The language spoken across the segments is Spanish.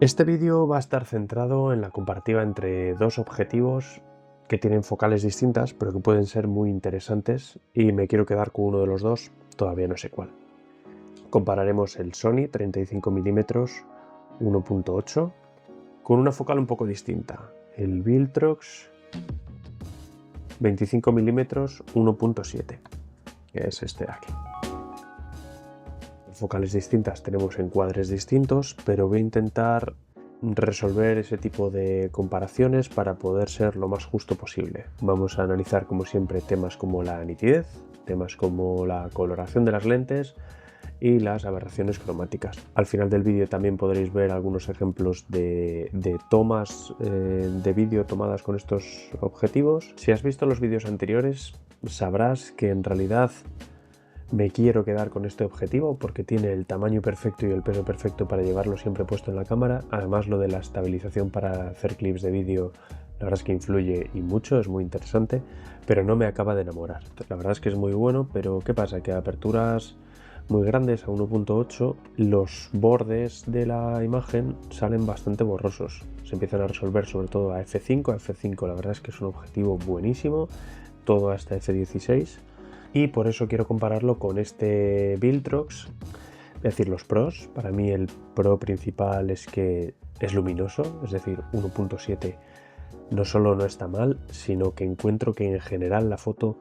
Este vídeo va a estar centrado en la comparativa entre dos objetivos que tienen focales distintas, pero que pueden ser muy interesantes, y me quiero quedar con uno de los dos, todavía no sé cuál. Compararemos el Sony 35 mm 1.8 con una focal un poco distinta, el Viltrox 25 mm 1.7, que es este de aquí. Focales distintas, tenemos encuadres distintos, pero voy a intentar resolver ese tipo de comparaciones para poder ser lo más justo posible. Vamos a analizar, como siempre, temas como la nitidez, temas como la coloración de las lentes y las aberraciones cromáticas. Al final del vídeo también podréis ver algunos ejemplos de tomas de vídeo tomadas con estos objetivos. Si has visto los vídeos anteriores, sabrás que en realidad me quiero quedar con este objetivo porque tiene el tamaño perfecto y el peso perfecto para llevarlo siempre puesto en la cámara. Además, lo de la estabilización para hacer clips de vídeo, la verdad es que influye y mucho, es muy interesante, pero no me acaba de enamorar. La verdad es que es muy bueno, pero ¿qué pasa? Que a aperturas muy grandes, a 1.8, los bordes de la imagen salen bastante borrosos. Se empiezan a resolver sobre todo a f5. A f5 la verdad es que es un objetivo buenísimo, todo hasta f16. Y por eso quiero compararlo con este Viltrox, es decir, los pros. Para mí el pro principal es que es luminoso, es decir, 1.7 no solo no está mal, sino que encuentro que en general la foto,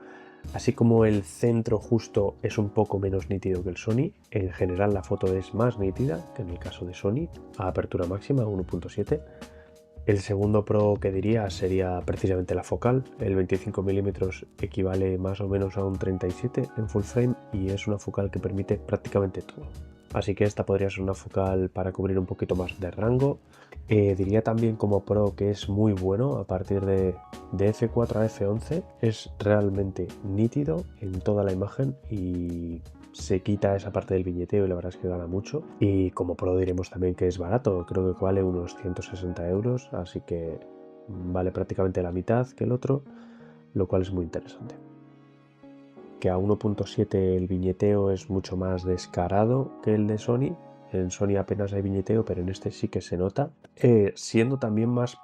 así como el centro justo es un poco menos nítido que el Sony, en general la foto es más nítida que en el caso de Sony, a apertura máxima 1.7. El segundo pro que diría sería precisamente la focal. El 25 mm equivale más o menos a un 37 en full frame y es una focal que permite prácticamente todo. Así que esta podría ser una focal para cubrir un poquito más de rango. Diría también como pro que es muy bueno a partir de f4 a f11. Es realmente nítido en toda la imagen y se quita esa parte del viñeteo y la verdad es que gana mucho. Y como pro diremos también que es barato, creo que vale unos 160 euros, así que vale prácticamente la mitad que el otro, lo cual es muy interesante. Que a 1.7 el viñeteo es mucho más descarado que el de Sony. En Sony apenas hay viñeteo, pero en este sí que se nota, siendo también más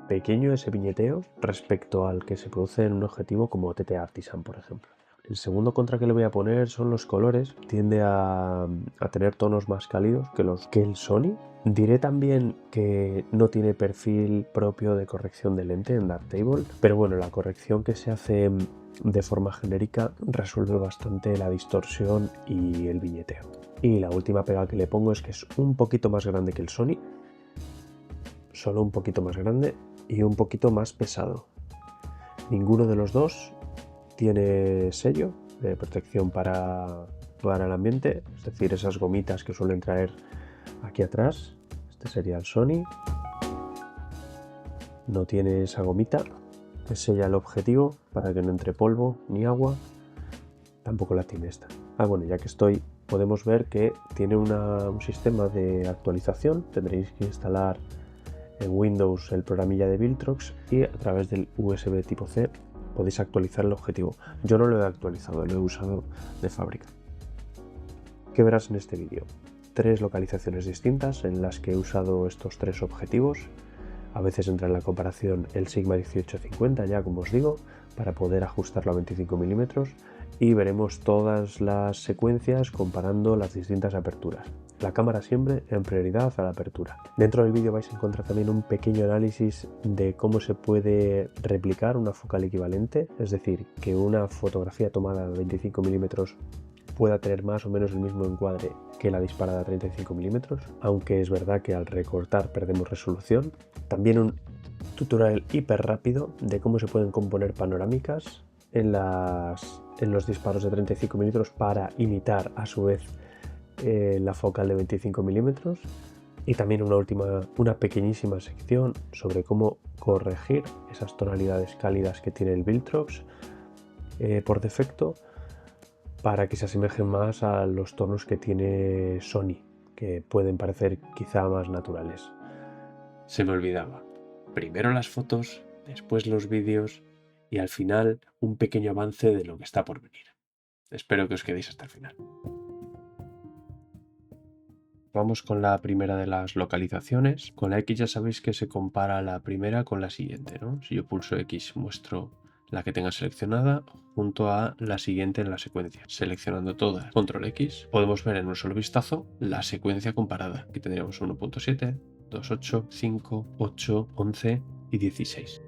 pequeño ese viñeteo respecto al que se produce en un objetivo como TT Artisan, por ejemplo. El segundo contra que le voy a poner son los colores. Tiende a tener tonos más cálidos que el Sony. Diré también que no tiene perfil propio de corrección de lente en Darktable, pero bueno, la corrección que se hace de forma genérica resuelve bastante la distorsión y el viñeteo. Y la última pega que le pongo es que es un poquito más grande que el Sony, solo un poquito más grande y un poquito más pesado. Ninguno de los dos tiene sello de protección para el ambiente, es decir, esas gomitas que suelen traer aquí atrás. Este sería el Sony. No tiene esa gomita que sella el objetivo para que no entre polvo ni agua. Tampoco la tiene esta. Bueno, ya que estoy, podemos ver que tiene un sistema de actualización. Tendréis que instalar en Windows el programilla de Viltrox y a través del USB tipo C podéis actualizar el objetivo. Yo no lo he actualizado, lo he usado de fábrica. ¿Qué verás en este vídeo? 3 localizaciones distintas en las que he usado estos 3 objetivos. A veces entra en la comparación el Sigma 1850, ya como os digo, para poder ajustarlo a 25 mm, y veremos todas las secuencias comparando las distintas aperturas. La cámara siempre en prioridad a la apertura. Dentro del vídeo vais a encontrar también un pequeño análisis de cómo se puede replicar una focal equivalente, es decir, que una fotografía tomada a 25 mm pueda tener más o menos el mismo encuadre que la disparada a 35 mm, aunque es verdad que al recortar perdemos resolución. También un tutorial hiper rápido de cómo se pueden componer panorámicas en los disparos de 35 mm para imitar a su vez la focal de 25 mm. Y también una pequeñísima sección sobre cómo corregir esas tonalidades cálidas que tiene el Viltrox por defecto, para que se asemejen más a los tonos que tiene Sony, que pueden parecer quizá más naturales. Se me olvidaba. Primero las fotos, después los vídeos y al final un pequeño avance de lo que está por venir. Espero que os quedéis hasta el final. Vamos con la primera de las localizaciones. Con la X ya sabéis que se compara la primera con la siguiente, ¿no? Si yo pulso X, muestro la que tenga seleccionada junto a la siguiente en la secuencia. Seleccionando todas, control X, podemos ver en un solo vistazo la secuencia comparada. Aquí tendríamos 1.7, 2.8, 5, 8, 11 y 16.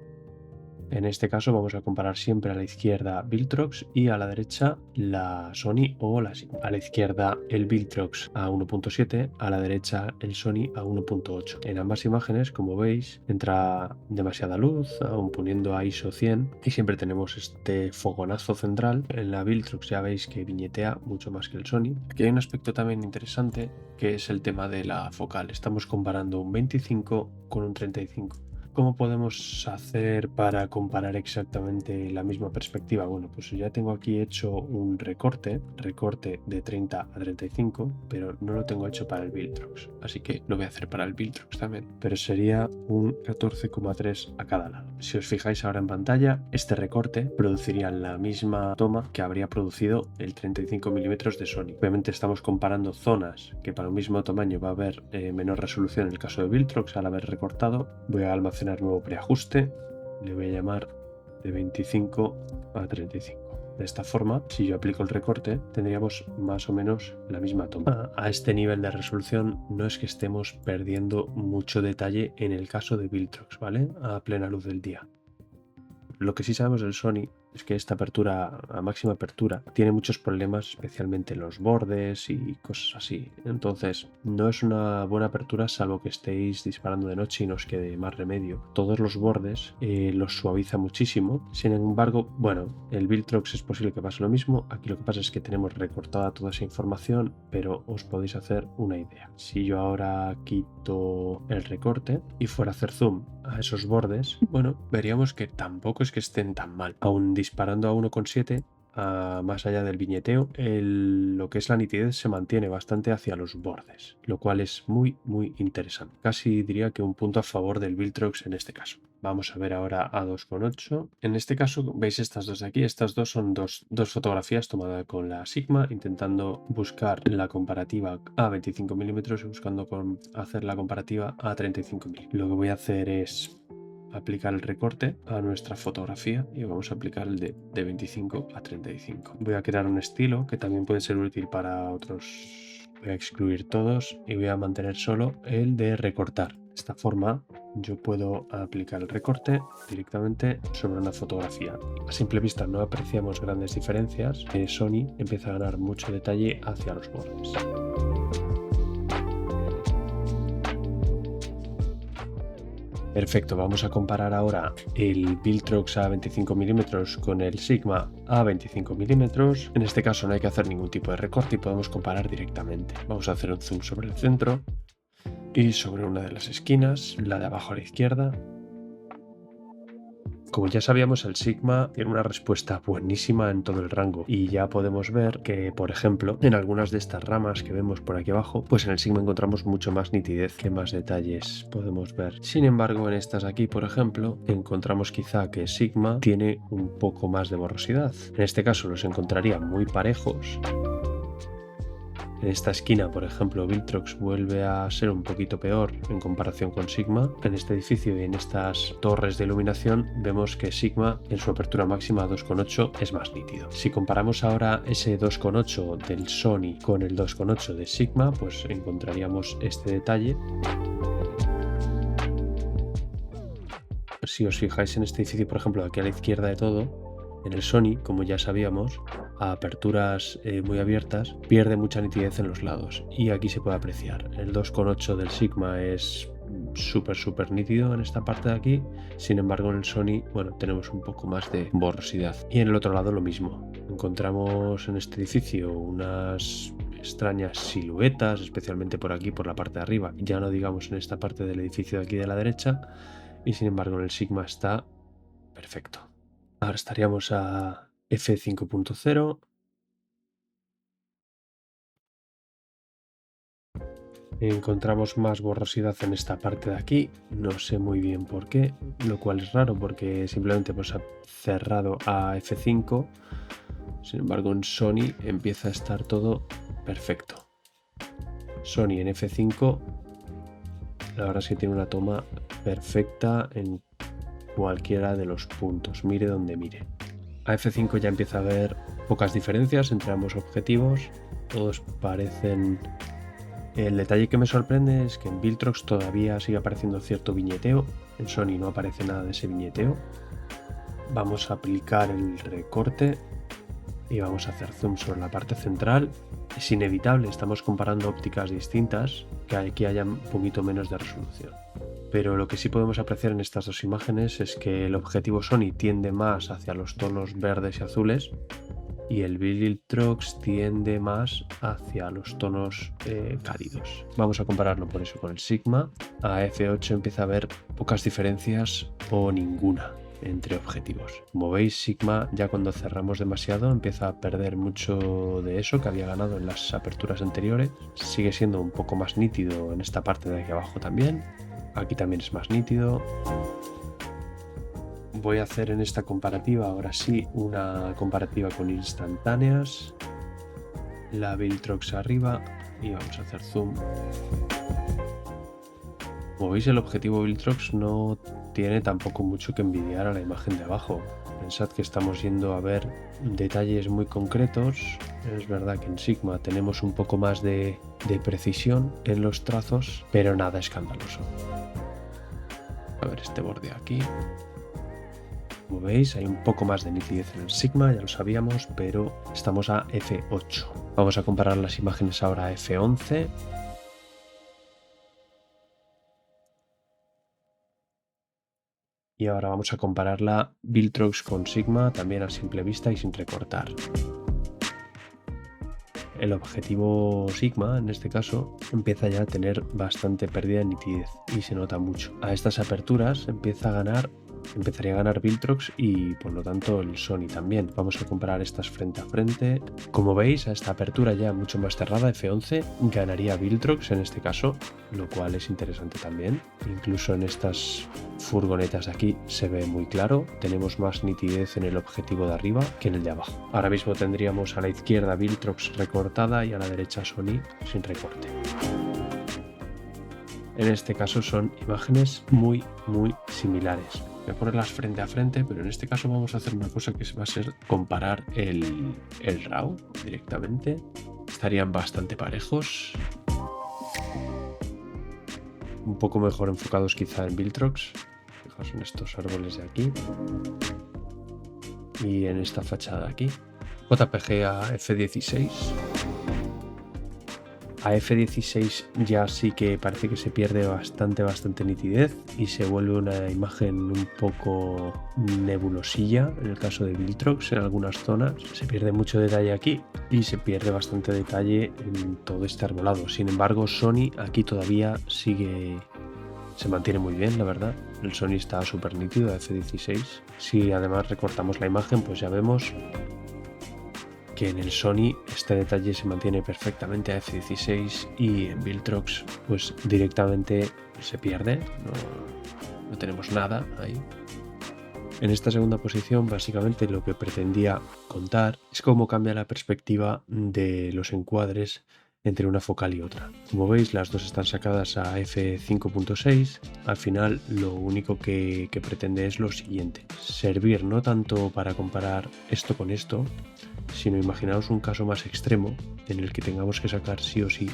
En este caso vamos a comparar siempre a la izquierda Viltrox y a la derecha la Sony o la Sigma. A la izquierda el Viltrox a 1.7, a la derecha el Sony a 1.8. En ambas imágenes, como veis, entra demasiada luz, aún poniendo a ISO 100, y siempre tenemos este fogonazo central. En la Viltrox ya veis que viñetea mucho más que el Sony. Aquí hay un aspecto también interesante que es el tema de la focal. Estamos comparando un 25 con un 35. ¿Cómo podemos hacer para comparar exactamente la misma perspectiva? Bueno, pues ya tengo aquí hecho un recorte de 30 a 35, pero no lo tengo hecho para el Viltrox, así que lo voy a hacer para el Viltrox también, pero sería un 14,3 a cada lado. Si os fijáis ahora en pantalla, este recorte produciría la misma toma que habría producido el 35 mm de Sony. Obviamente estamos comparando zonas que para un mismo tamaño va a haber menor resolución en el caso de Viltrox al haber recortado. Voy a almacenar nuevo preajuste, le voy a llamar de 25 a 35. De esta forma, si yo aplico el recorte, tendríamos más o menos la misma toma. A este nivel de resolución no es que estemos perdiendo mucho detalle en el caso de Viltrox, ¿vale? A plena luz del día. Lo que sí sabemos del Sony es que esta apertura, a máxima apertura, tiene muchos problemas, especialmente en los bordes y cosas así. Entonces, no es una buena apertura salvo que estéis disparando de noche y no os quede más remedio. Todos los bordes los suaviza muchísimo. Sin embargo, bueno, el Viltrox es posible que pase lo mismo. Aquí lo que pasa es que tenemos recortada toda esa información, pero os podéis hacer una idea. Si yo ahora quito el recorte y fuera a hacer zoom a esos bordes, bueno, veríamos que tampoco es que estén tan mal. Aún disparando a 1,7, más allá del viñeteo, lo que es la nitidez se mantiene bastante hacia los bordes, lo cual es muy interesante. Casi diría que un punto a favor del Viltrox en este caso. Vamos a ver ahora a 2,8. En este caso, veis estas dos de aquí. Estas dos son dos fotografías tomadas con la Sigma, intentando buscar la comparativa a 25 mm y buscando hacer la comparativa a 35 mm. Lo que voy a hacer es aplicar el recorte a nuestra fotografía y vamos a aplicar el de 25 a 35. Voy a crear un estilo que también puede ser útil para otros. Voy a excluir todos y voy a mantener solo el de recortar. De esta forma yo puedo aplicar el recorte directamente sobre una fotografía. A simple vista no apreciamos grandes diferencias. Sony empieza a ganar mucho detalle hacia los bordes. Perfecto, vamos a comparar ahora el Viltrox a 25 mm con el Sigma a 25 mm. En este caso no hay que hacer ningún tipo de recorte y podemos comparar directamente. Vamos a hacer un zoom sobre el centro y sobre una de las esquinas, la de abajo a la izquierda. Como ya sabíamos, el Sigma tiene una respuesta buenísima en todo el rango y ya podemos ver que, por ejemplo, en algunas de estas ramas que vemos por aquí abajo, pues en el Sigma encontramos mucho más nitidez, que más detalles podemos ver. Sin embargo, en estas aquí, por ejemplo, encontramos quizá que Sigma tiene un poco más de borrosidad. En este caso los encontraría muy parejos. En esta esquina, por ejemplo, Viltrox vuelve a ser un poquito peor en comparación con Sigma. En este edificio y en estas torres de iluminación vemos que Sigma en su apertura máxima 2,8 es más nítido. Si comparamos ahora ese 2,8 del Sony con el 2,8 de Sigma, pues encontraríamos este detalle. Si os fijáis en este edificio, por ejemplo, aquí a la izquierda de todo, en el Sony, como ya sabíamos, a aperturas muy abiertas, pierde mucha nitidez en los lados y aquí se puede apreciar. El 2,8 del Sigma es súper nítido en esta parte de aquí, sin embargo en el Sony, bueno, tenemos un poco más de borrosidad. Y en el otro lado lo mismo, encontramos en este edificio unas extrañas siluetas, especialmente por aquí, por la parte de arriba, ya no digamos en esta parte del edificio de aquí de la derecha, y sin embargo en el Sigma está perfecto. Ahora estaríamos a F5.0. Encontramos más borrosidad en esta parte de aquí, no sé muy bien por qué, lo cual es raro porque simplemente pues ha cerrado a F5. Sin embargo en Sony empieza a estar todo perfecto. Sony en F5, la verdad es que tiene una toma perfecta en cualquiera de los puntos, mire donde mire. A F5 ya empieza a haber pocas diferencias entre ambos objetivos, todos parecen... El detalle que me sorprende es que en Viltrox todavía sigue apareciendo cierto viñeteo, en Sony no aparece nada de ese viñeteo. Vamos a aplicar el recorte y vamos a hacer zoom sobre la parte central. Es inevitable, estamos comparando ópticas distintas, que aquí haya un poquito menos de resolución. Pero lo que sí podemos apreciar en estas dos imágenes es que el objetivo Sony tiende más hacia los tonos verdes y azules y el Viltrox tiende más hacia los tonos cálidos. Vamos a compararlo por eso con el Sigma. A F8 empieza a haber pocas diferencias o ninguna entre objetivos. Como veis, Sigma ya cuando cerramos demasiado empieza a perder mucho de eso que había ganado en las aperturas anteriores. Sigue siendo un poco más nítido en esta parte de aquí abajo también. Aquí también es más nítido. Voy a hacer en esta comparativa, ahora sí, una comparativa con instantáneas. La Viltrox arriba y vamos a hacer zoom. Como veis, el objetivo Viltrox no tiene tampoco mucho que envidiar a la imagen de abajo. Pensad que estamos yendo a ver detalles muy concretos. Es verdad que en Sigma tenemos un poco más de precisión en los trazos, pero nada escandaloso. A ver este borde aquí. Como veis, hay un poco más de nitidez en el Sigma, ya lo sabíamos, pero estamos a F8. Vamos a comparar las imágenes ahora a F11. Y ahora vamos a comparar la Viltrox con Sigma, también a simple vista y sin recortar. El objetivo Sigma, en este caso, empieza ya a tener bastante pérdida de nitidez y se nota mucho. A estas aperturas empezaría a ganar Viltrox y por lo tanto el Sony también. Vamos a comparar estas frente a frente. Como veis, a esta apertura ya mucho más cerrada, F11, ganaría Viltrox en este caso, lo cual es interesante también. Incluso en estas furgonetas de aquí se ve muy claro. Tenemos más nitidez en el objetivo de arriba que en el de abajo. Ahora mismo tendríamos a la izquierda Viltrox recortada y a la derecha Sony sin recorte. En este caso son imágenes muy similares. Voy a ponerlas frente a frente, pero en este caso vamos a hacer una cosa que va a ser comparar el RAW directamente. Estarían bastante parejos. Un poco mejor enfocados quizá en Viltrox. Fijaos en estos árboles de aquí. Y en esta fachada de aquí. JPG a F16. A F16 ya sí que parece que se pierde bastante nitidez y se vuelve una imagen un poco nebulosilla en el caso de Viltrox en algunas zonas. Se pierde mucho detalle aquí y se pierde bastante detalle en todo este arbolado. Sin embargo, Sony aquí todavía se mantiene muy bien, la verdad. El Sony está súper nítido a F16. Si además recortamos la imagen, pues ya vemos que en el Sony este detalle se mantiene perfectamente a F16 y en Viltrox pues directamente se pierde, no tenemos nada ahí. En esta segunda posición básicamente lo que pretendía contar es cómo cambia la perspectiva de los encuadres entre una focal y otra. Como veis, las dos están sacadas a f5.6. Al final lo único que pretende es lo siguiente: servir no tanto para comparar esto con esto, sino imaginaos un caso más extremo en el que tengamos que sacar sí o sí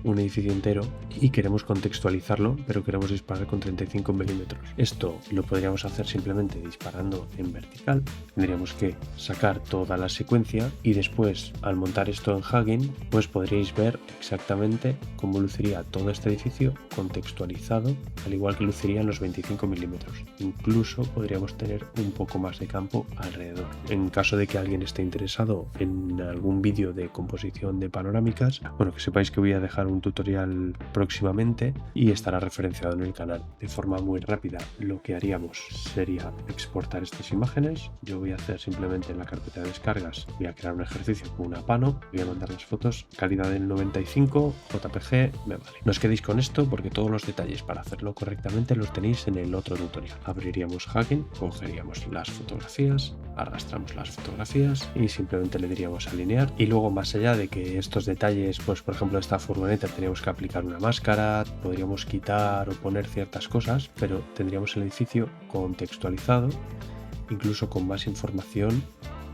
un edificio entero y queremos contextualizarlo, pero queremos disparar con 35 milímetros. Esto lo podríamos hacer simplemente disparando en vertical. Tendríamos que sacar toda la secuencia y después, al montar esto en Hugging, pues podríais ver exactamente cómo luciría todo este edificio contextualizado, al igual que lucirían los 25 milímetros. Incluso podríamos tener un poco más de campo alrededor. En caso de que alguien esté interesado en algún vídeo de composición de panorámicas, bueno, que sepáis que voy a dejar un tutorial próximamente y estará referenciado en el canal. De forma muy rápida, lo que haríamos sería exportar estas imágenes. Yo voy a hacer simplemente en la carpeta de descargas, voy a crear un ejercicio con una pano, voy a mandar las fotos, calidad del 95, JPG, me vale. No os quedéis con esto porque todos los detalles para hacerlo correctamente los tenéis en el otro tutorial. Abriríamos Hugging, cogeríamos las fotografías, arrastramos las fotografías y simplemente le diríamos alinear. Y luego, más allá de que estos detalles, pues por ejemplo esta furgoneta Simplemente tendríamos que aplicar una máscara, podríamos quitar o poner ciertas cosas, pero tendríamos el edificio contextualizado, incluso con más información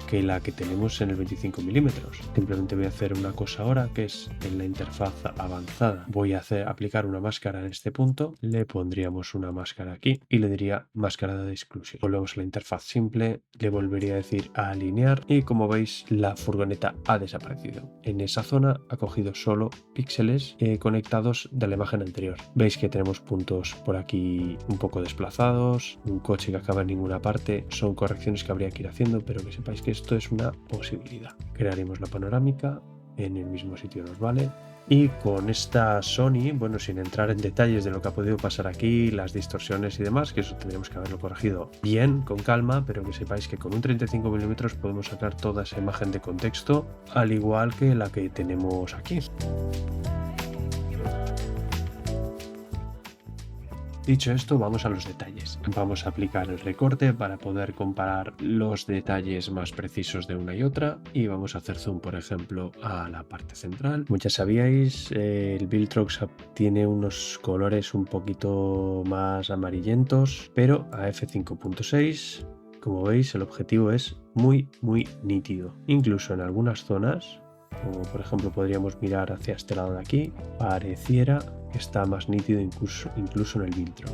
que la que tenemos en el 25 milímetros. Simplemente voy a hacer una cosa ahora, que es en la interfaz avanzada. Voy a aplicar una máscara en este punto, le pondríamos una máscara aquí y le diría máscara de exclusión. Volvemos a la interfaz simple, le volvería a decir a alinear y como veis la furgoneta ha desaparecido. En esa zona ha cogido solo píxeles conectados de la imagen anterior. Veis que tenemos puntos por aquí un poco desplazados, un coche que acaba en ninguna parte. Son correcciones que habría que ir haciendo, pero que sepáis que esto es una posibilidad. Crearemos la panorámica, en el mismo sitio nos vale. Y con esta Sony, bueno, sin entrar en detalles de lo que ha podido pasar aquí, las distorsiones y demás, que eso tendríamos que haberlo corregido bien, con calma, pero que sepáis que con un 35 milímetros podemos sacar toda esa imagen de contexto, al igual que la que tenemos aquí. Dicho esto, vamos a los detalles. Vamos a aplicar el recorte para poder comparar los detalles más precisos de una y otra y vamos a hacer zoom, por ejemplo, a la parte central. Como ya sabíais, el Viltrox tiene unos colores un poquito más amarillentos, pero a f5.6, como veis, el objetivo es muy nítido. Incluso en algunas zonas, como por ejemplo podríamos mirar hacia este lado de aquí, pareciera que está más nítido incluso en el Viltrox.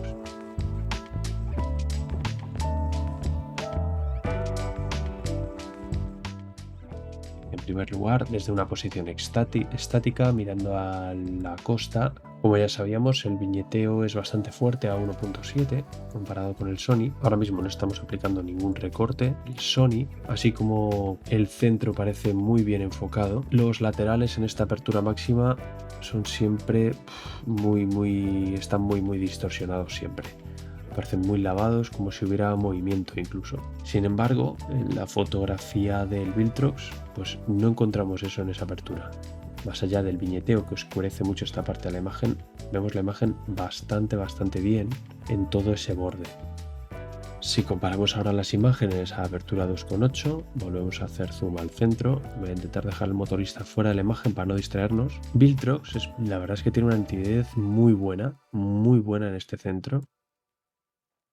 En primer lugar, desde una posición estática mirando a la costa, como ya sabíamos, el viñeteo es bastante fuerte a 1.7 comparado con el Sony. Ahora mismo no estamos aplicando ningún recorte. El Sony, así como el centro parece muy bien enfocado, los laterales en esta apertura máxima son siempre están muy distorsionados siempre. Parecen muy lavados, como si hubiera movimiento incluso. Sin embargo, en la fotografía del Viltrox, pues no encontramos eso en esa apertura. Más allá del viñeteo que oscurece mucho esta parte de la imagen, vemos la imagen bastante bien en todo ese borde. Si comparamos ahora las imágenes a apertura 2.8, volvemos a hacer zoom al centro. Voy a intentar dejar el motorista fuera de la imagen para no distraernos. Viltrox, la verdad es que tiene una nitidez muy buena en este centro.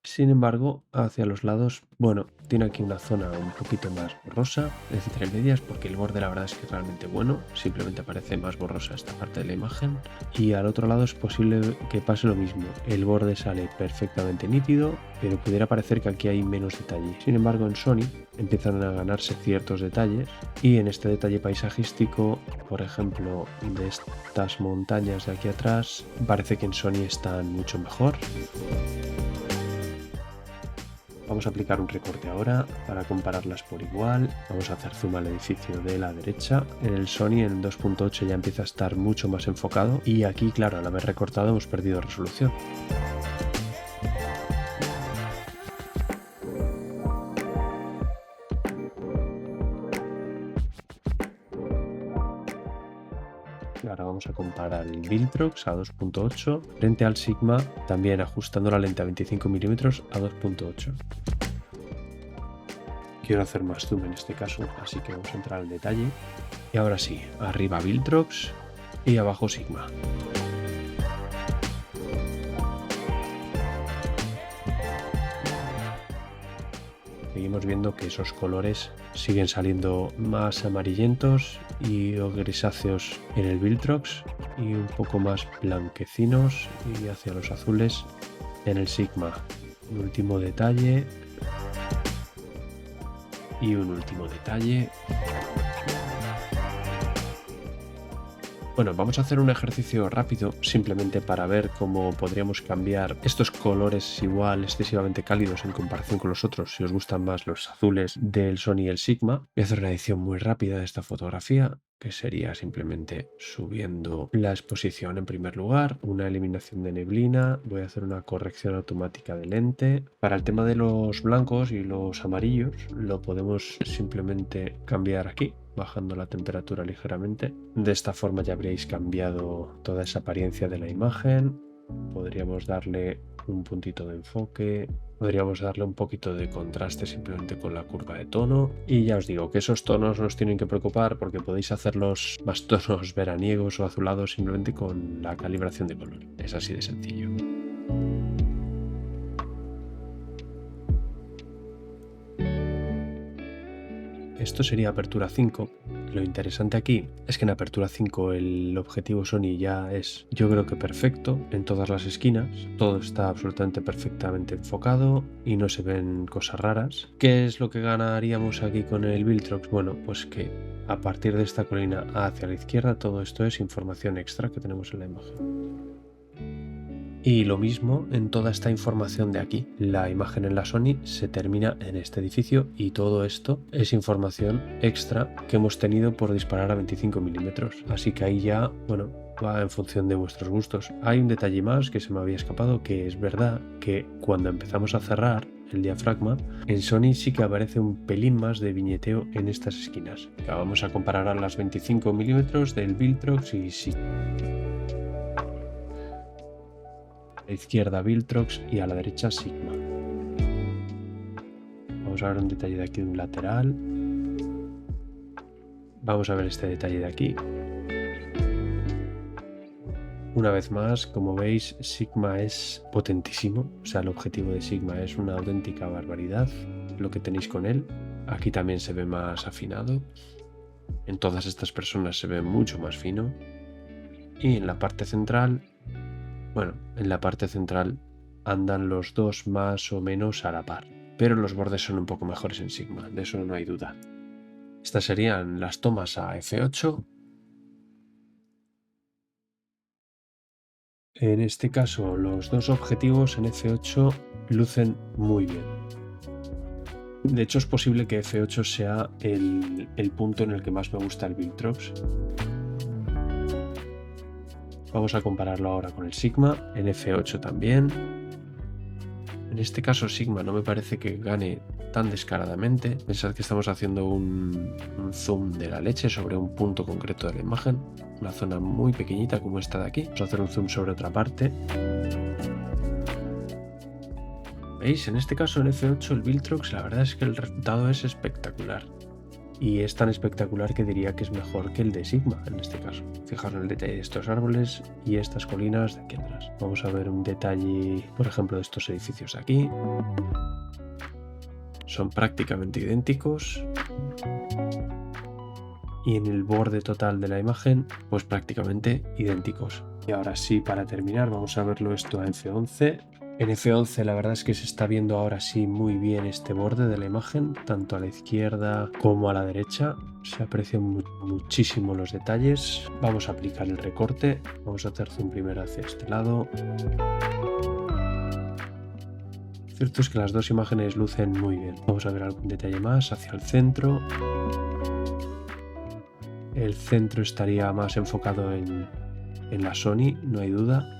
Sin embargo, hacia los lados, bueno, tiene aquí una zona un poquito más borrosa, entre medias, porque el borde la verdad es que es realmente bueno, simplemente parece más borrosa esta parte de la imagen. Y al otro lado es posible que pase lo mismo, el borde sale perfectamente nítido, pero pudiera parecer que aquí hay menos detalle. Sin embargo, en Sony empiezan a ganarse ciertos detalles, y en este detalle paisajístico, por ejemplo, de estas montañas de aquí atrás, parece que en Sony están mucho mejor. Vamos a aplicar un recorte ahora para compararlas por igual. Vamos a hacer zoom al edificio de la derecha. En el Sony en 2.8 ya empieza a estar mucho más enfocado y aquí, claro, al haber recortado hemos perdido resolución. Ahora vamos a comparar el Viltrox a 2.8 frente al Sigma, también ajustando la lente a 25 milímetros a 2.8. Quiero hacer más zoom en este caso, así que vamos a entrar al detalle. Y ahora sí, arriba Viltrox y abajo Sigma. Seguimos viendo que esos colores siguen saliendo más amarillentos y grisáceos en el Viltrox y un poco más blanquecinos y hacia los azules en el Sigma. Un último detalle y un último detalle. Bueno, vamos a hacer un ejercicio rápido simplemente para ver cómo podríamos cambiar estos colores igual excesivamente cálidos en comparación con los otros, si os gustan más los azules del Sony y el Sigma. Voy a hacer una edición muy rápida de esta fotografía, que sería simplemente subiendo la exposición en primer lugar, una eliminación de neblina, voy a hacer una corrección automática de lente. Para el tema de los blancos y los amarillos lo podemos simplemente cambiar aquí, bajando la temperatura ligeramente. De esta forma ya habréis cambiado toda esa apariencia de la imagen. Podríamos darle un puntito de enfoque Podríamos darle un poquito de contraste simplemente con la curva de tono. Y ya os digo que esos tonos no os tienen que preocupar porque podéis hacerlos más tonos veraniegos o azulados simplemente con la calibración de color. Es así de sencillo. Esto sería apertura 5. Lo interesante aquí es que en apertura 5 el objetivo Sony ya es, yo creo que perfecto en todas las esquinas. Todo está absolutamente perfectamente enfocado y no se ven cosas raras. ¿Qué es lo que ganaríamos aquí con el Viltrox? Bueno, pues que a partir de esta colina hacia la izquierda todo esto es información extra que tenemos en la imagen. Y lo mismo en toda esta información de aquí. La imagen en la Sony se termina en este edificio y todo esto es información extra que hemos tenido por disparar a 25 milímetros. Así que ahí ya, bueno, va en función de vuestros gustos. Hay un detalle más que se me había escapado, que es verdad que cuando empezamos a cerrar el diafragma, en Sony sí que aparece un pelín más de viñeteo en estas esquinas. Ya vamos a comparar a las 25 milímetros del Viltrox y sí. A la izquierda Viltrox y a la derecha Sigma. Vamos a ver un detalle de aquí de un lateral. Vamos a ver este detalle de aquí. Una vez más, como veis, Sigma es potentísimo. O sea, el objetivo de Sigma es una auténtica barbaridad. Lo que tenéis con él. Aquí también se ve más afinado. En todas estas personas se ve mucho más fino. Y en la parte central... Bueno, en la parte central andan los dos más o menos a la par, pero los bordes son un poco mejores en Sigma, de eso no hay duda. Estas serían las tomas a f8. En este caso, los dos objetivos en f8 lucen muy bien. De hecho, es posible que f8 sea el punto en el que más me gusta el Viltrox. Vamos a compararlo ahora con el Sigma, en f8 también. En este caso Sigma no me parece que gane tan descaradamente. Pensad que estamos haciendo un zoom de la leche sobre un punto concreto de la imagen. Una zona muy pequeñita como esta de aquí. Vamos a hacer un zoom sobre otra parte. ¿Veis? En este caso en f8 el Viltrox la verdad es que el resultado es espectacular. Y es tan espectacular que diría que es mejor que el de Sigma en este caso. Fijaros en el detalle de estos árboles y estas colinas de aquí atrás. Vamos a ver un detalle, por ejemplo, de estos edificios de aquí. Son prácticamente idénticos. Y en el borde total de la imagen, pues prácticamente idénticos. Y ahora sí, para terminar, vamos a verlo esto a f11. En F11 la verdad es que se está viendo ahora sí muy bien este borde de la imagen, tanto a la izquierda como a la derecha. Se aprecian muchísimo los detalles. Vamos a aplicar el recorte. Vamos a hacer zoom primero hacia este lado. Cierto es que las dos imágenes lucen muy bien. Vamos a ver algún detalle más hacia el centro. El centro estaría más enfocado en la Sony, no hay duda.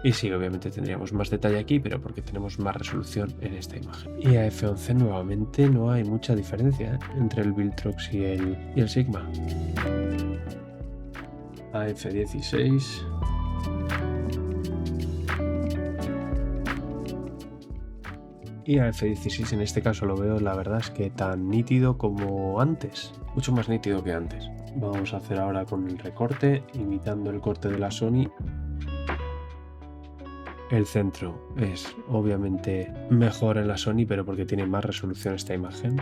Y sí, obviamente tendríamos más detalle aquí, pero porque tenemos más resolución en esta imagen. Y a f11 nuevamente no hay mucha diferencia entre el Viltrox y el Sigma. A f16. Y a f16 en este caso lo veo, la verdad es que tan nítido como antes. Mucho más nítido que antes. Vamos a hacer ahora con el recorte, imitando el corte de la Sony. El centro es obviamente mejor en la Sony, pero porque tiene más resolución esta imagen.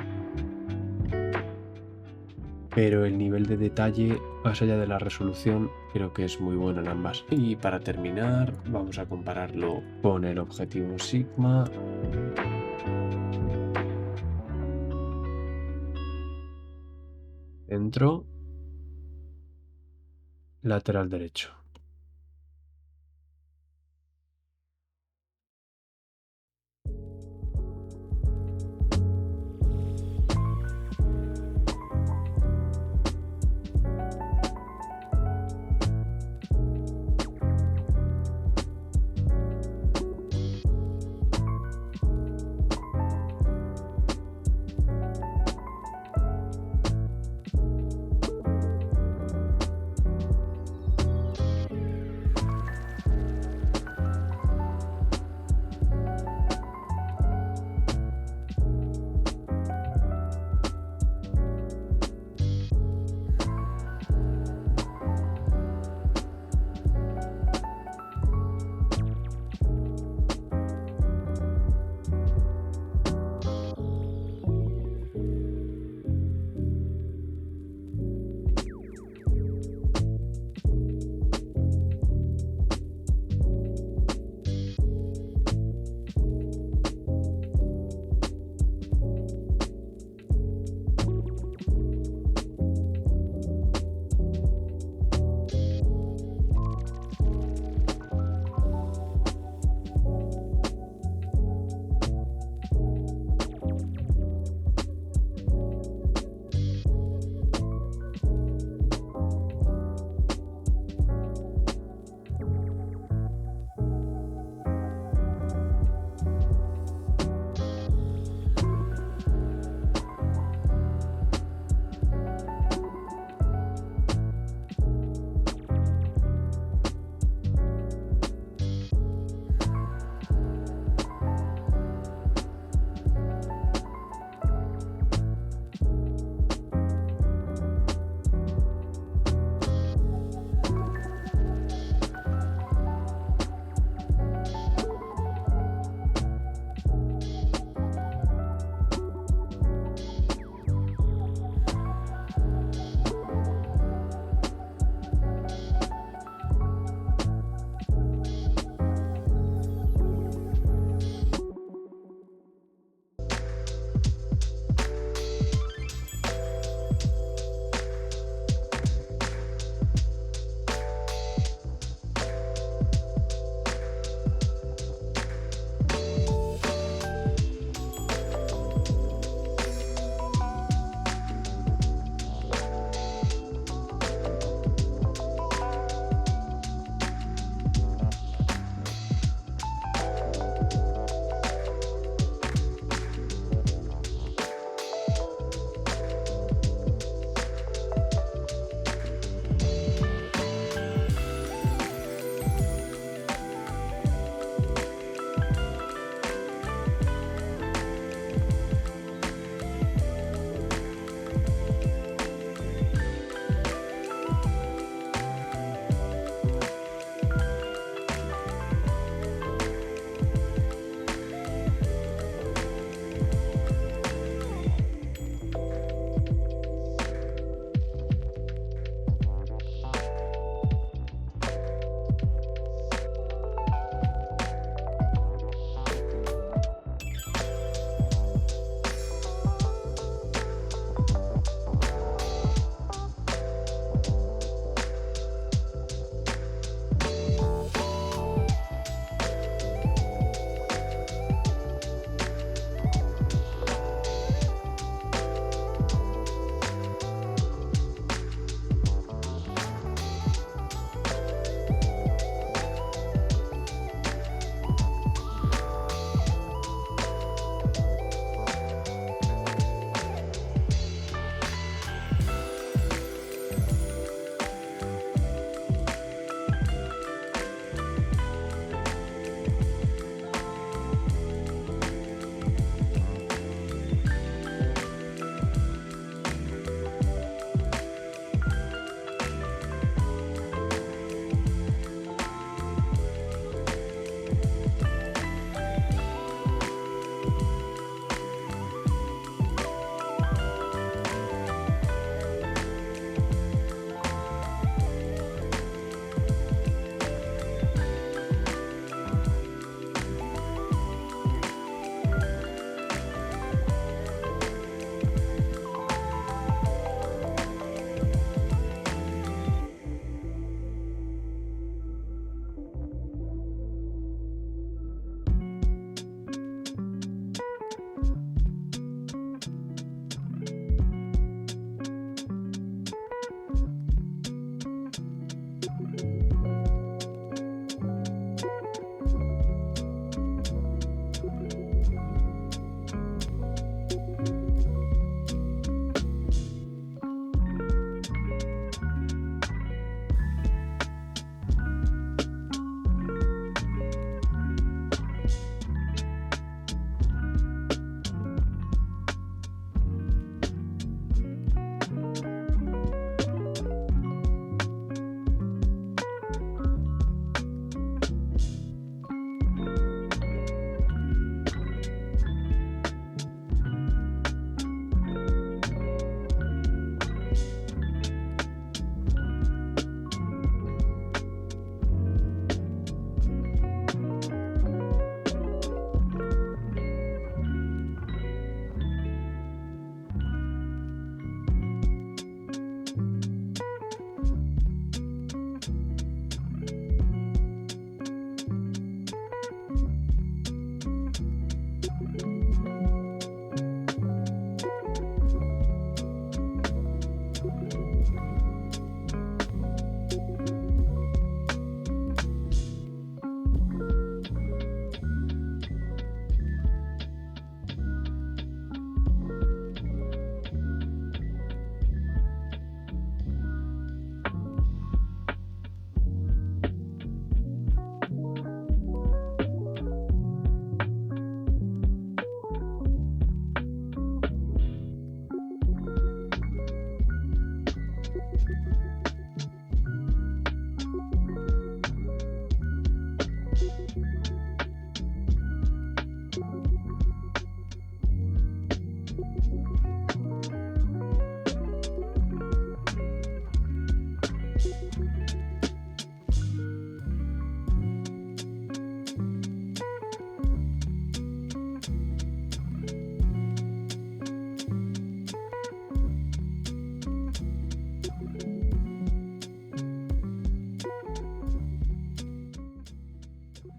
Pero el nivel de detalle, más allá de la resolución, creo que es muy bueno en ambas. Y para terminar, vamos a compararlo con el objetivo Sigma. Centro, lateral derecho.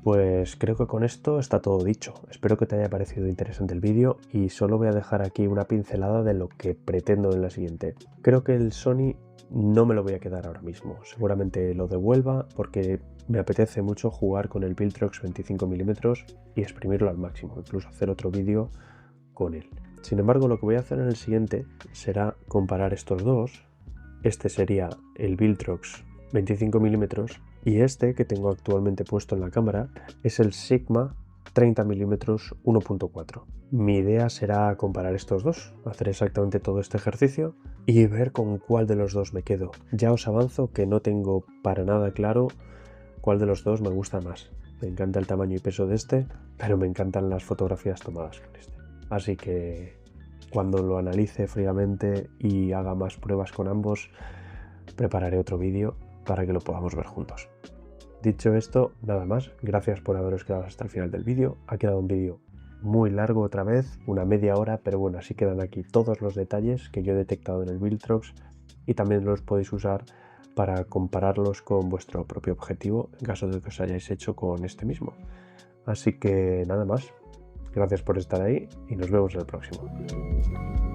Pues creo que con esto está todo dicho. Espero que te haya parecido interesante el vídeo y solo voy a dejar aquí una pincelada de lo que pretendo en la siguiente. Creo que el Sony no me lo voy a quedar ahora mismo. Seguramente lo devuelva porque me apetece mucho jugar con el Viltrox 25 mm y exprimirlo al máximo, incluso hacer otro vídeo con él. Sin embargo, lo que voy a hacer en el siguiente será comparar estos dos. Este sería el Viltrox 25 mm y este que tengo actualmente puesto en la cámara es el Sigma 30 mm 1.4. Mi idea será comparar estos dos, hacer exactamente todo este ejercicio y ver con cuál de los dos me quedo. Ya os avanzo que no tengo para nada claro cuál de los dos me gusta más. Me encanta el tamaño y peso de este, pero me encantan las fotografías tomadas con este. Así que cuando lo analice fríamente y haga más pruebas con ambos, prepararé otro vídeo para que lo podamos ver juntos. Dicho esto, nada más. Gracias por haberos quedado hasta el final del vídeo. Ha quedado un vídeo muy largo otra vez, una media hora, pero bueno, así quedan aquí todos los detalles que yo he detectado en el Viltrox y también los podéis usar para compararlos con vuestro propio objetivo en caso de que os hayáis hecho con este mismo. Así que nada más. Gracias por estar ahí y nos vemos en el próximo.